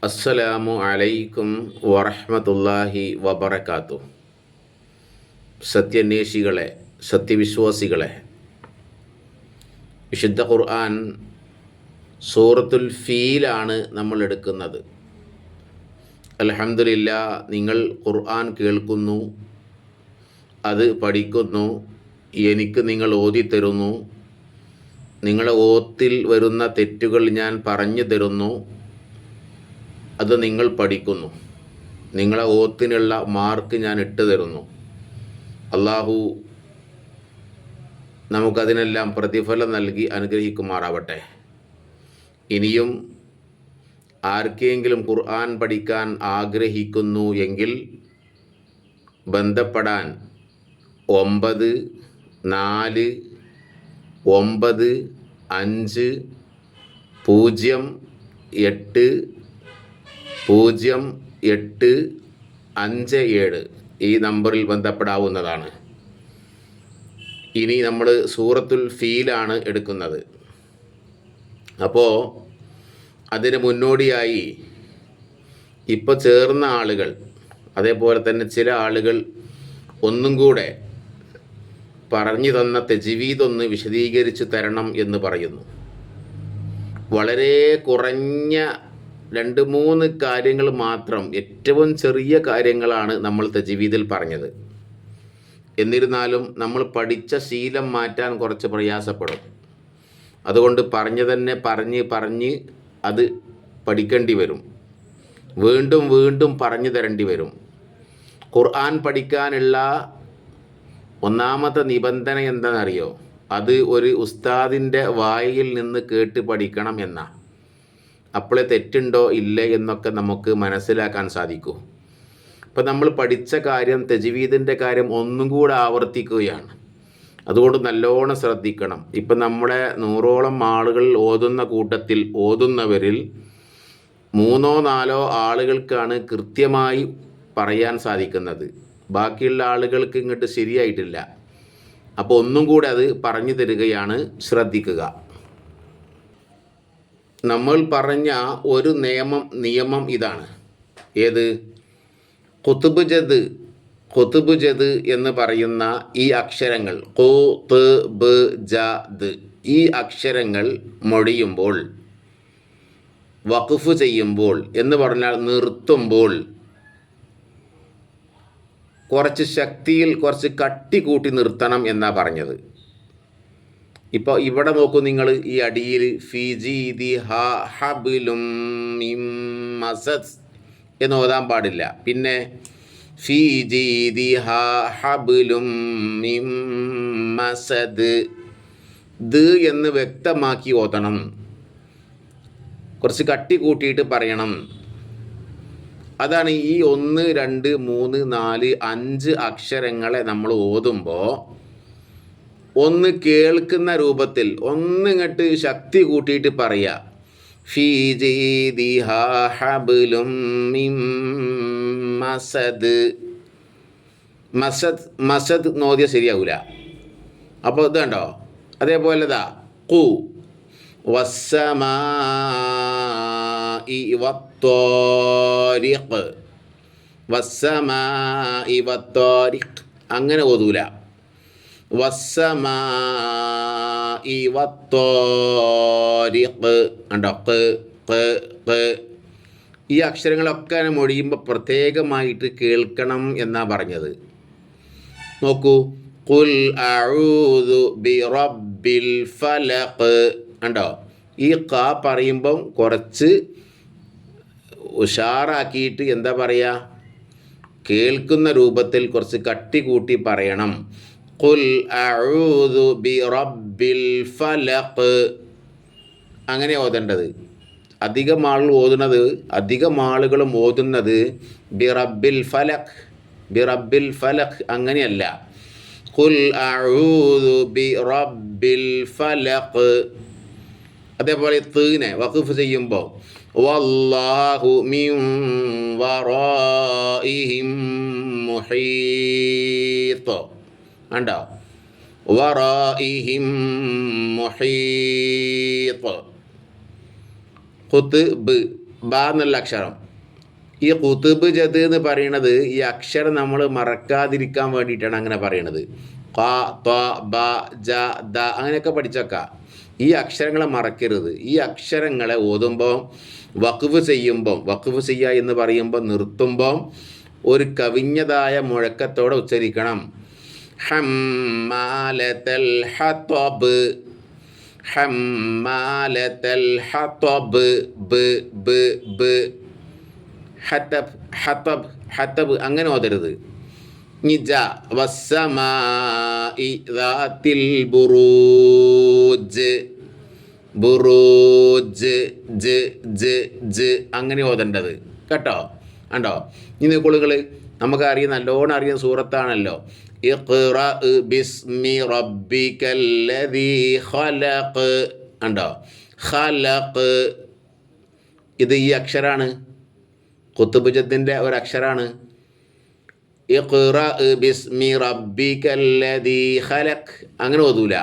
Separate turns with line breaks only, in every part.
അസ്സലാമു അലൈക്കും വറഹ്മത്തുള്ളാഹി വബറകാതുഹു. സത്യന്വേഷികളെ, സത്യവിശ്വാസികളെ, വിശുദ്ധ ഖുർആൻ സൂറത്തുൽ ഫീലാണ് നമ്മൾ എടുക്കുന്നത്. അൽഹംദുലില്ലാ, നിങ്ങൾ ഖുർആൻ കേൾക്കുന്നു, അത് പഠിക്കുന്നു, എനിക്ക് നിങ്ങൾ ഓതിത്തരുന്നു, നിങ്ങളെ ഓത്തിൽ വരുന്ന തെറ്റുകൾ ഞാൻ പറഞ്ഞു തരുന്നു, അത് നിങ്ങൾ പഠിക്കുന്നു, നിങ്ങളെ ഓത്തിനുള്ള മാർക്ക് ഞാൻ ഇട്ട് തരുന്നു. അള്ളാഹു നമുക്കതിനെല്ലാം പ്രതിഫലം നൽകി അനുഗ്രഹിക്കുമാറാവട്ടെ. ഇനിയും ആർക്കെങ്കിലും ഖുർആൻ പഠിക്കാൻ ആഗ്രഹിക്കുന്നു എങ്കിൽ ബന്ധപ്പെടാൻ 9495080857 ഈ നമ്പറിൽ ബന്ധപ്പെടാവുന്നതാണ്. ഇനി നമ്മൾ സൂറത്തുൽ ഫീലാണ് എടുക്കുന്നത്. അപ്പോൾ അതിന് മുന്നോടിയായി ഇപ്പോൾ ചേർന്ന ആളുകൾ, അതേപോലെ തന്നെ ചില ആളുകൾ ഒന്നും കൂടെ പറഞ്ഞു തന്ന തജ്വീദൊന്ന് വിശദീകരിച്ച് തരണം എന്ന് പറയുന്നു. വളരെ കുറഞ്ഞ 2-3 കാര്യങ്ങൾ മാത്രം, ഏറ്റവും ചെറിയ കാര്യങ്ങളാണ് നമ്മൾ തജ്വീദിൽ പറഞ്ഞത്. എന്നിരുന്നാലും നമ്മൾ പഠിച്ച ശീലം മാറ്റാൻ കുറച്ച് പ്രയാസപ്പെടും. അതുകൊണ്ട് പറഞ്ഞു തന്നെ പറഞ്ഞ് അത് പഠിക്കേണ്ടി വരും, വീണ്ടും വീണ്ടും പറഞ്ഞു തരേണ്ടി വരും. ഖുർആൻ പഠിക്കാനുള്ള ഒന്നാമത്തെ നിബന്ധന എന്താണെന്നറിയോ? അത് ഒരു ഉസ്താദിൻ്റെ വായിൽ നിന്ന് കേട്ട് പഠിക്കണം എന്നാ. അപ്പോഴേ തെറ്റുണ്ടോ ഇല്ലേ എന്നൊക്കെ നമുക്ക് മനസ്സിലാക്കാൻ സാധിക്കൂ. ഇപ്പം നമ്മൾ പഠിച്ച കാര്യം, തജ്വീദിൻ്റെ കാര്യം ഒന്നും കൂടെ ആവർത്തിക്കുകയാണ്. അതുകൊണ്ട് നല്ലോണം ശ്രദ്ധിക്കണം. ഇപ്പം നമ്മുടെ 100ഓളം ആളുകൾ ഓതുന്ന കൂട്ടത്തിൽ ഓതുന്നവരിൽ 3-4 ആളുകൾക്കാണ് കൃത്യമായി പറയാൻ സാധിക്കുന്നത്. ബാക്കിയുള്ള ആളുകൾക്ക് ഇങ്ങോട്ട് ശരിയായിട്ടില്ല. അപ്പോൾ ഒന്നും കൂടെ അത് പറഞ്ഞു തരികയാണ്, ശ്രദ്ധിക്കുക. നമ്മൾ പറഞ്ഞ ഒരു നിയമം ഇതാണ്. ഏത്? ഖുത്ബ് ജദ് എന്ന് പറയുന്ന ഈ അക്ഷരങ്ങൾ, ഖുത്ബ് ഈ അക്ഷരങ്ങൾ മൊഴിയുമ്പോൾ, വഖഫ് ചെയ്യുമ്പോൾ എന്ന് പറഞ്ഞാൽ നിർത്തുമ്പോൾ, കുറച്ച് ശക്തിയിൽ കുറച്ച് കട്ടി കൂട്ടി നിർത്തണം എന്നാ പറഞ്ഞത്. ഇപ്പോൾ ഇവിടെ നോക്കൂ നിങ്ങൾ, ഈ അടിയിൽ ഫിജീദി ഹബിലും മസദ് എന്ന് ഓതാൻ പാടില്ല. പിന്നെ ഫിജീദി ഹബിലും മസദ് എന്ന് വ്യക്തമാക്കി ഓതണം, കുറച്ച് കട്ടി കൂട്ടിയിട്ട് പറയണം. അതാണ് ഈ 1, 2, 3, 4, 5 അക്ഷരങ്ങളെ നമ്മൾ ഓതുമ്പോൾ ഒന്ന് കേൾക്കുന്ന രൂപത്തിൽ ഒന്നിങ്ങോട്ട് ശക്തി കൂട്ടിയിട്ട് പറയുക. ഫീജീദി ഹബിലും മസദ് നോദിയ ശരിയാവില്ല. അപ്പോൾ ഇത് കണ്ടോ? അതേപോലെ ഇതാ ഖു വസ്സമാഇ വത്താരിഖ്, വസ്സമാഇ വത്താരിഖ് അങ്ങനെ ഓതൂല. വസ്സമാഇ വത്താരിഖ് കണ്ടോ? ഈ അക്ഷരങ്ങളൊക്കെ മൊഴിയുമ്പോൾ പ്രത്യേകമായിട്ട് കേൾക്കണം എന്നാ പറഞ്ഞത്. നോക്കൂ, ഖുൽ അഊദു ബിറബ്ബിൽ ഫലഖ് കണ്ടോ? ഈ ഖ പറയുമ്പം കുറച്ച് ഉഷാറാക്കിയിട്ട് എന്താ പറയുക, കേൾക്കുന്ന രൂപത്തിൽ കുറച്ച് കട്ടി കൂട്ടി പറയണം. ഖുൽ അഊദു ബിറബ്ബിൽ ഫലഖ് അങ്ങനെ ഓതേണ്ടത്. അധികം ആളുകളും ഓതുന്നത് ബിറബ്ബിൽ ഫലഖ് അങ്ങനെയല്ല. ഖുൽ അഊദു ബിറബ്ബിൽ ഫലഖ്. അതേപോലെ തീനെ വഖഫ് ചെയ്യുമ്പോൾ വല്ലാഹു മിൻ വറാഇഹിം മുഹീത്ത് കണ്ടോ? വറാഇഹിം മുഹീത്ത്. ഖുത്ബ് ബ എന്നുള്ള അക്ഷരം. ഈ ഖുതുബ് ജദ് എന്ന് പറയുന്നത് ഈ അക്ഷരം നമ്മൾ മറക്കാതിരിക്കാൻ വേണ്ടിയിട്ടാണ് അങ്ങനെ പറയണത്. ഖ ത്വ ബ ജ ദ അങ്ങനെയൊക്കെ പഠിച്ചേക്കാം. ഈ അക്ഷരങ്ങളെ മറക്കരുത്. ഈ അക്ഷരങ്ങളെ ഓതുമ്പോൾ വഖഫ് ചെയ്യുക എന്ന് പറയുമ്പോൾ നിർത്തുമ്പോൾ ഒരു കവിഞ്ഞതായ മുഴക്കത്തോടെ ഉച്ചരിക്കണം. ഹമ്മാലത്തൽ ഹത്വബ്, ഹമ്മാലത്തൽ ഹത്വബ്, ബ് ബ് ബ്, ഹതബ് ഹതബ് ഹതബ് അങ്ങനെ ഓതരുത്. നിജ വസ്സമാഇ ദാത്തിൽ ബുറൂജ്, ബുറൂജ് ജ് ജ് ജ് അങ്ങനെ ഓതേണ്ടത് കേട്ടോ. കണ്ടോ? ഇനി നോക്കുകൾ, നമുക്കറിയാം, നല്ലോണം അറിയുന്ന സൂറത്താണല്ലോ. ഇഖ്റ ബിസ്മി റബ്ബിക്കല്ലദീ ഖലഖ്. കണ്ടോ? ഖലഖ് ഇത് ഈ അക്ഷരാണ്, ഖുതുബ് ജദ്ദിൻ്റെ ഒരക്ഷരാണ്. ഇഖ്റ ബിസ്മി റബ്ബിക്കല്ലദീ ഖലഖ് അങ്ങനെ ഓതൂല.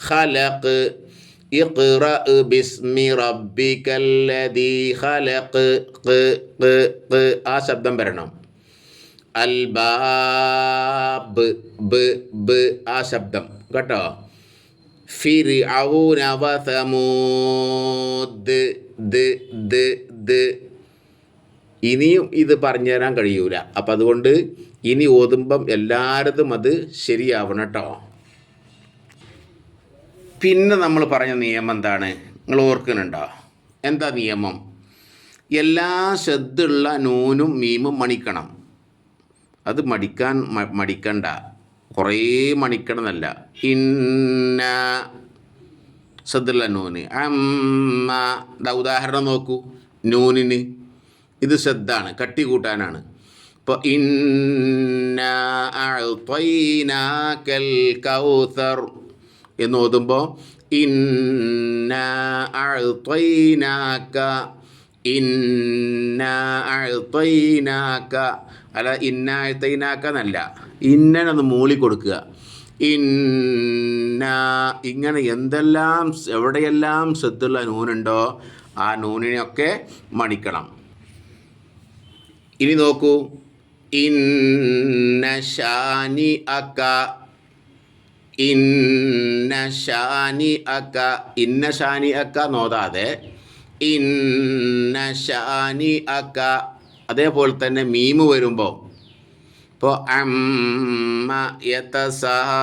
ഖലഖ് ഇഖ്റ ബിസ്മി റബ്ബിക്കല്ലദീ ഖലഖ്, ആ ശബ്ദം വരണം. അൽ ബാബ്, ബ് ബ് ആ ശബ്ദം കേട്ടോ. ഫിർഔന വസമൂദ്, ദ് ദ് ദ്. ഇനിയും ഇത് പറഞ്ഞു തരാൻ കഴിയൂല. അപ്പം അതുകൊണ്ട് ഇനി ഓതുമ്പം എല്ലാവരതും അത് ശരിയാവണം കേട്ടോ. പിന്നെ നമ്മൾ പറഞ്ഞ നിയമം എന്താണ്, നിങ്ങൾ ഓർക്കുന്നുണ്ടോ? എന്താ നിയമം? എല്ലാ ശബ്ദമുള്ള നൂനും മീമും മണിക്കണം. അത് മടിക്കണ്ട, കുറേ മണിക്കണമെന്നല്ല. ഇന്ന ശബ്ദമുള്ള നൂന്, അമ്മ. ഉദാഹരണം നോക്കൂ, നൂനിന് ഇത് ശബ്ദമാണ്, കട്ടി കൂട്ടാനാണ്. ഇപ്പോൾ ഇന്ന അഅ്തൈനാകൽ കൗസർ എന്ന് ഓതുമ്പോൾ ഇന്ന അഅ്തൈനാക, ഇന്ന അഅ്തൈനാക അല്ല ഇന്ന അഅ്തൈനാക എന്നല്ല, ഇന്നൊന്ന് മൂളി കൊടുക്കുക. ഇന്ന ഇങ്ങനെ എന്തെല്ലാം എവിടെയെല്ലാം ശ്രദ്ധയുള്ള നൂനുണ്ടോ ആ നൂനിനെയൊക്കെ മണിക്കണം. ഇനി നോക്കൂ, ഇന്ന ഷാനി അക, ഇന്ന ഷാനി അക, ഇന്ന ഷാനി അക നോതാതെ ഇന്ന ഷാനി അക. അതേപോലെ തന്നെ മീമ് വരുമ്പോൾ ഇപ്പോൾ അമ്മ യതസാഅലൂൻ,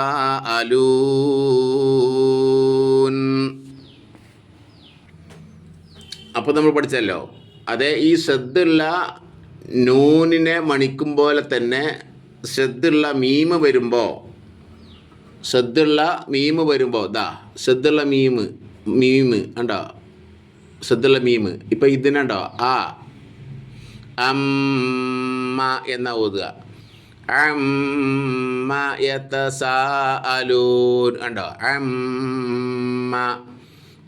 അപ്പോൾ നമ്മൾ പഠിച്ചല്ലോ. അതേ ഈ ശ്രദ്ധയുള്ള നൂനിനെ മണിക്കും പോലെ തന്നെ ശ്രദ്ധയുള്ള മീമ് വരുമ്പോൾ ദാ ശ്രദ്ധയുള്ള മീമ് കണ്ടോ, ശ്രദ്ധയുള്ള മീമ്. ഇപ്പം ഇതിനുണ്ടോ ആ അമ്മ എന്ന ഓതുക. അമ്മ യതസാഅലൂൻ കണ്ടോ, അമ്മ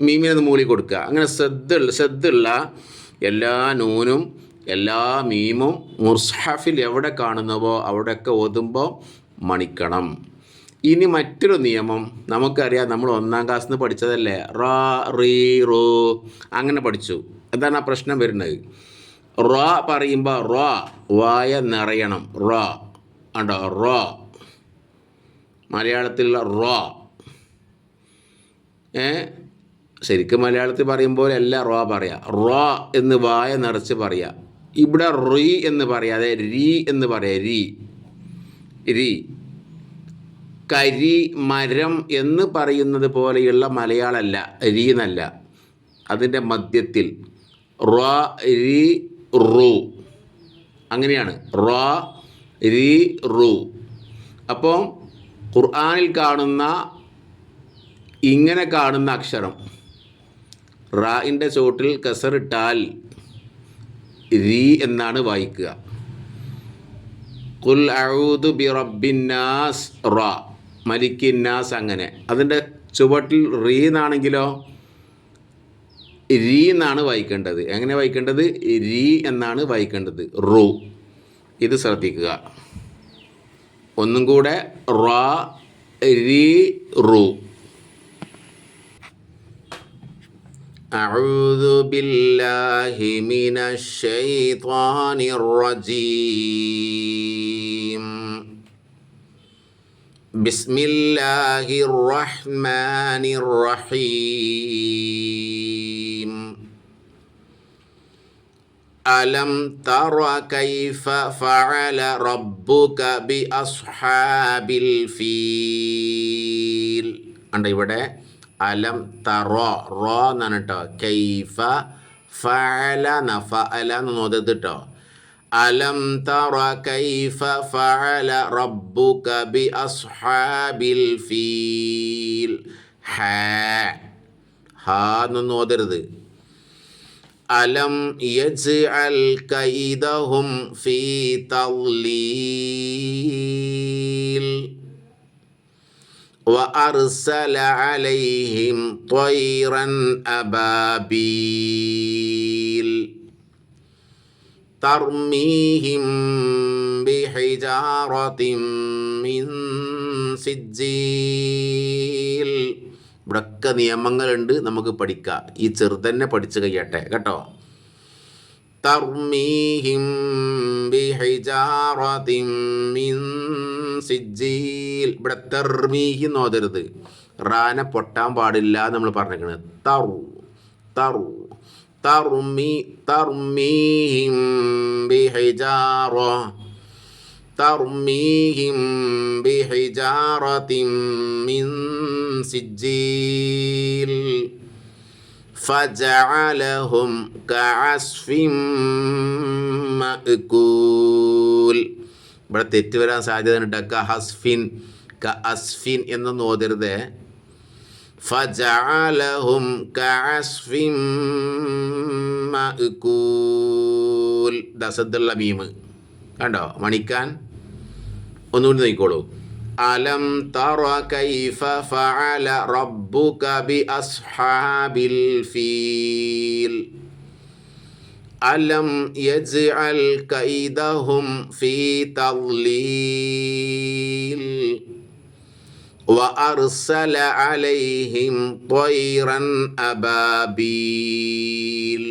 മീമിനൊന്ന് മൂളി കൊടുക്കുക. അങ്ങനെ ശ്രദ്ധയുള്ള എല്ലാ നൂനും എല്ലാ മീമും മുസ്ഹഫിൽ എവിടെ കാണുന്നുവോ അവിടെയൊക്കെ ഓതുമ്പോൾ മണിക്കണം. ഇനി മറ്റൊരു നിയമം നമുക്കറിയാം, നമ്മൾ 1ാം ക്ലാസ്സിൽ നിന്ന് പഠിച്ചതല്ലേ, റാ റീ റോ അങ്ങനെ പഠിച്ചു. എന്താണ് ആ പ്രശ്നം വരുന്നത്? റാ പറയുമ്പോൾ റാ വായ നിറയണം. റാ കണ്ടോ, റാ മലയാളത്തിലുള്ള റാ ശരിക്കും മലയാളത്തിൽ പറയുമ്പോൾ എല്ലാ റാ പറയാം. റാ എന്ന് വായ നിറച്ച് പറയാം. ഇവിടെ റീ എന്ന് പറയാതെ രീ എന്ന് പറയാം. രീ കരി മരം എന്ന് പറയുന്നത് പോലെയുള്ള മലയാളമല്ല, രീ എന്നല്ല, അതിൻ്റെ മധ്യത്തിൽ റാ രീ റൂ അങ്ങനെയാണ്. റാ രീ റൂ. അപ്പോൾ ഖുർആനിൽ കാണുന്ന ഇങ്ങനെ കാണുന്ന അക്ഷരം റാഇൻ്റെ ചോട്ടിൽ കസറിട്ടാൽ രീ എന്നാണ് വായിക്കുക. ഖുൽ അഊദു ബി റബ്ബിന്നാസ് റാ, മലിക്കിന്നാസ് അങ്ങനെ. അതിൻ്റെ ചുവട്ടിൽ റീ എന്നാണെങ്കിലോ രീ എന്നാണ് വായിക്കേണ്ടത്. എങ്ങനെ വായിക്കേണ്ടത്? രീ എന്നാണ് വായിക്കേണ്ടത്, റൂ. ഇത് ശ്രദ്ധിക്കുക. ഒന്നും കൂടെ, റാ രീ റൂ. അഊദു ബില്ലാഹി മിനശ് ശൈത്വാനിർ റജീം. ബിസ്മില്ലാഹിർ റഹ്മാനിർ റഹീം. അലം തറ കൈഫ ഫഅല റബ്ബുക ബി അസ്ഹാബിൽ ഫീൽ. കണ്ടോ ഇവിടെ അലം തറ റോ എന്നാണ് കേട്ടോ. കൈഫ ഫഅല ഫഅല എന്ന് നോദത്ത് കേട്ടോ. അലം തറ കൈഫ ഫഅല റബ്ബുക ബി അസ്ഹാബിൽ ഫീൽ. ഹാ എന്നൊന്നും ഓതരുത്. അലം യജ്അൽ കൈദഹും ഫീ തദ്ലീൽ വഅർസല അലൈഹിം ത്വയ്റൻ അബാബീൽ തർമീഹിം ബിഹിജാറത്തിൻ മിൻ സിജ്ജീൽ. ഇവിടൊക്കെ നിയമങ്ങളുണ്ട്, നമുക്ക് പഠിക്കാം. ഈ ചെറുതന്നെ പഠിച്ചു കഴിയട്ടെ കേട്ടോ. തർമീഹിം ബിഹിജാറത്തിൻ മിൻ സിജ്ജീൽ. ഇവിടെ തർമീഹി നോതരുത്, റാന പൊട്ടാൻ പാടില്ല നമ്മൾ പറഞ്ഞേക്കണത്. തർമീഹിം ബിഹിജാറ തർമീഹിം ബിഹിജാറത്തിൻ മിൻ സിജ്ജീൽ ഫജഅലഹും കഅസ്ഫിൻ മഅകൂൽ. ഇവിടെ തെറ്റ് വരാൻ സാധ്യതയുണ്ട്. കഅസ്ഫിൻ എന്നൊന്നും ഓതരുത്. ഫജഅലഹും കഅസ്ഫിൻ മഅകൂൽ. ദസദുള്ള മീം കണ്ടോ മണിക്കാൻ. ഒന്നുകൂടി നോക്കിക്കോളൂ. അലം തറ കൈഫ ഫഅല റബ്ബുക ബി അസ്ഹാബിൽ ഫീൽ. അലം യജ്അൽ കൈദഹും ഫീ തദ്ലീൽ വഅർസല അലൈഹിം ത്വയ്റൻ അബാബീൽ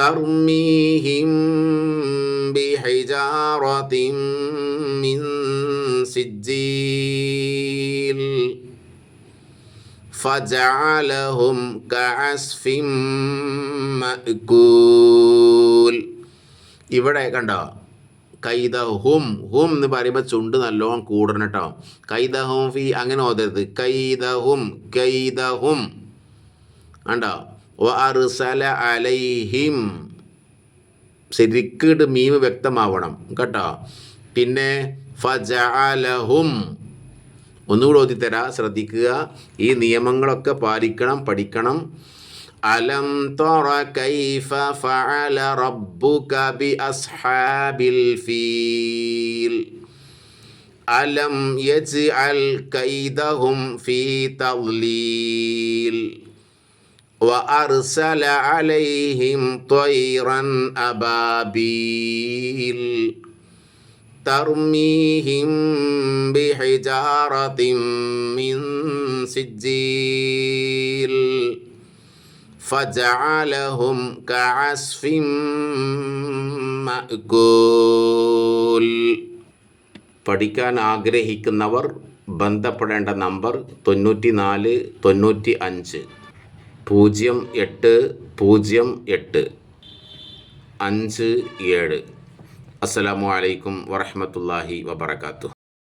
തർമീഹിം ബിഹിജാറത്തിൻ മിൻ സിജ്ജീൽ ഫജഅലഹും കഅസ്ഫിൻ മഅകൂൽ. ഇവിടെ കണ്ടോ കൈദഹും ഹും എന്ന് പറയുമ്പോൾ ചുണ്ട് നല്ലോണം കൂടണം കേട്ടോ. കൈദഹും ഫി അങ്ങനെ ഓതരുത്. കൈദഹും കണ്ടോ. വഅർസല അലൈഹിം ശരിക്കിട്ട് മീമ് വ്യക്തമാവണം കേട്ടോ. പിന്നെ ഫജഅലഹും ഒന്നുകൂടി ഓതിത്തരാ, ശ്രദ്ധിക്കുക. ഈ നിയമങ്ങളൊക്കെ പാലിക്കണം, പഠിക്കണം. അലം തറ കൈഫ ഫഅല റബ്ബുക ബി അസ്ഹാബിൽ ഫീൽ. അലം യജ്അൽ കൈദഹും ഫീ തദ്ലീൽ വഅർസല അലൈഹിം ത്വയ്റൻ അബാബീൽ തർമീഹിം ബിഹിജാറത്തിൻ മിൻ സിജ്ജീൽ ഫജഅലഹും കഅസ്ഫിൻ മഅകൂൽ. പഠിക്കാൻ ആഗ്രഹിക്കുന്നവർ ബന്ധപ്പെടേണ്ട നമ്പർ 94 95 0808 57. അസ്സലാമു അലൈക്കും വറഹ്മത്തുള്ളാഹി വബറകാതുഹു.